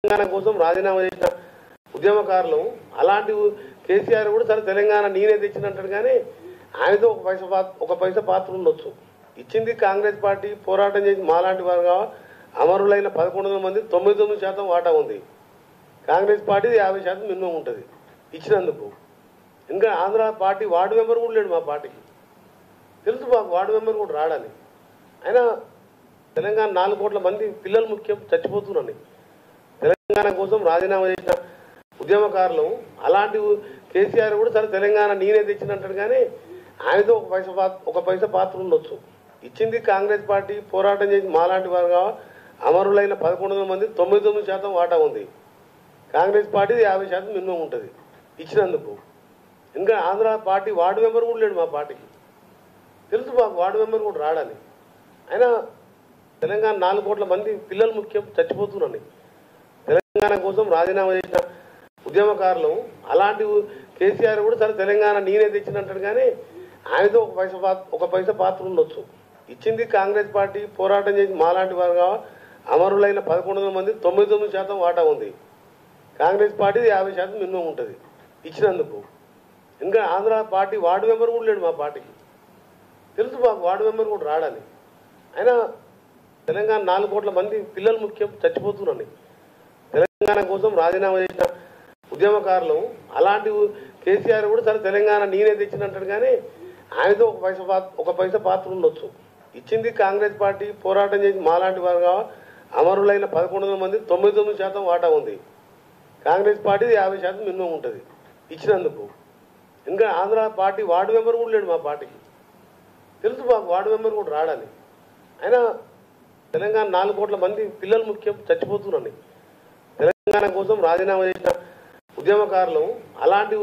తెలంగాణ కోసం రాజీనామా చేసిన ఉద్యమకారులు అలాంటి కేసీఆర్ కూడా సరే తెలంగాణ నేనే తెచ్చినట్టు కానీ ఆయనతో ఒక పైసా పాత్ర ఉండొచ్చు. ఇచ్చింది కాంగ్రెస్ పార్టీ పోరాటం చేసి మాలాంటి వారుగా అమరులైన 1100 మంది 99% వాటా ఉంది. కాంగ్రెస్ పార్టీ 50% మినిమం ఉంటుంది ఇచ్చినందుకు. ఇంకా ఆంధ్ర పార్టీ వార్డు మెంబర్ కూడా లేడు మా పార్టీకి. తెలుసు మాకు వార్డు మెంబర్ కూడా రాడని. అయినా తెలంగాణ 4 కోట్ల మంది పిల్లలు ముఖ్యం చచ్చిపోతున్నారని తెలంగాణ కోసం రాజీనామా చేసిన ఉద్యమకారులు అలాంటి కేసీఆర్ కూడా సరే తెలంగాణ నేనే తెచ్చినట్టు కానీ ఆయనతో ఒక పైసా పాత్ర ఉండొచ్చు. ఇచ్చింది కాంగ్రెస్ పార్టీ పోరాటం చేసి మాలాంటి వారుగా అమరులైన 1100 మంది 99% వాటా ఉంది. కాంగ్రెస్ పార్టీ 50% మినిమం ఉంటుంది ఇచ్చినందుకు. ఇంకా ఆంధ్ర పార్టీ వార్డు మెంబర్ కూడా లేడు మా పార్టీకి. తెలుసు మాకు వార్డు మెంబర్ కూడా రాడని. అయినా తెలంగాణ 4 కోట్ల మంది పిల్లలు ముఖ్యం చచ్చిపోతున్నారని తెలంగాణ కోసం రాజీనామా చేసిన ఉద్యమకారులు అలాంటి కేసీఆర్ కూడా సరే తెలంగాణ నేనే తెచ్చినట్టు కానీ ఆయనతో ఒక పైసా పాత్ర ఉండొచ్చు. ఇచ్చింది కాంగ్రెస్ పార్టీ పోరాటం చేసి మాలాంటి వారుగా అమరులైన 1100 మంది 99% వాటా ఉంది. కాంగ్రెస్ పార్టీ 50% మినిమం ఉంటుంది ఇచ్చినందుకు. ఇంకా ఆంధ్ర పార్టీ వార్డు మెంబర్ కూడా లేడు మా పార్టీకి. తెలుసు మాకు వార్డు మెంబర్ కూడా రాడని. అయినా తెలంగాణ 4 కోట్ల మంది పిల్లలు ముఖ్యం చచ్చిపోతున్నారని తెలంగాణ కోసం రాజీనామా చేసిన ఉద్యమకారులు అలాంటి కేసీఆర్ కూడా సరే తెలంగాణ నేనే తెచ్చినట్టు కానీ ఆయనతో ఒక పైసా పాత్ర ఉండొచ్చు. ఇచ్చింది కాంగ్రెస్ పార్టీ పోరాటం చేసి మాలాంటి వారుగా అమరులైన 1100 మంది 99% వాటా ఉంది. కాంగ్రెస్ పార్టీ 50% మినిమం ఉంటుంది ఇచ్చినందుకు. ఇంకా ఆంధ్ర పార్టీ వార్డు మెంబర్ కూడా లేడు మా పార్టీకి. తెలుసు మాకు వార్డు మెంబర్ కూడా రాడని. అయినా తెలంగాణ 4 కోట్ల మంది పిల్లలు ముఖ్యం చచ్చిపోతున్నారని తెలంగాణ కోసం రాజీనామా చేసిన ఉద్యమకారులు అలాంటి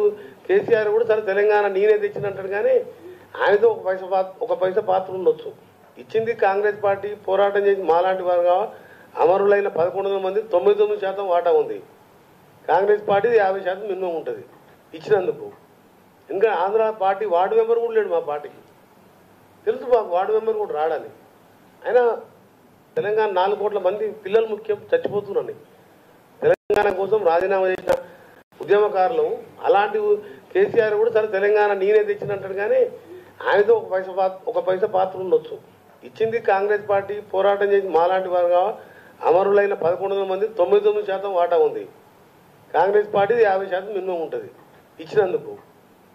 కేసీఆర్ కూడా సరే తెలంగాణ నేనే తెచ్చినట్టు కానీ ఆయనతో ఒక పైసా పాత్ర ఉండొచ్చు. ఇచ్చింది కాంగ్రెస్ పార్టీ పోరాటం చేసి మాలాంటి వారుగా అమరులైన 1100 మంది 99% వాటా ఉంది. కాంగ్రెస్ పార్టీ 50% మినిమం ఉంటుంది ఇచ్చినందుకు. ఇంకా ఆంధ్ర పార్టీ వార్డు మెంబర్ కూడా లేడు మా పార్టీకి. తెలుసు మాకు వార్డు మెంబర్ కూడా రాడని. అయినా తెలంగాణ 4 కోట్ల మంది పిల్లలు ముఖ్యం చచ్చిపోతున్నారని తెలంగాణ కోసం రాజీనామా చేసిన ఉద్యమకారులు అలాంటి కేసీఆర్ కూడా సరే తెలంగాణ నేనే తెచ్చినట్టు కానీ ఆయనతో ఒక పైసా పాత్ర ఉండొచ్చు. ఇచ్చింది కాంగ్రెస్ పార్టీ పోరాటం చేసి మాలాంటి వారుగా అమరులైన 1100 మంది 99% వాటా ఉంది. కాంగ్రెస్ పార్టీ 50% మినిమం ఉంటుంది ఇచ్చినందుకు.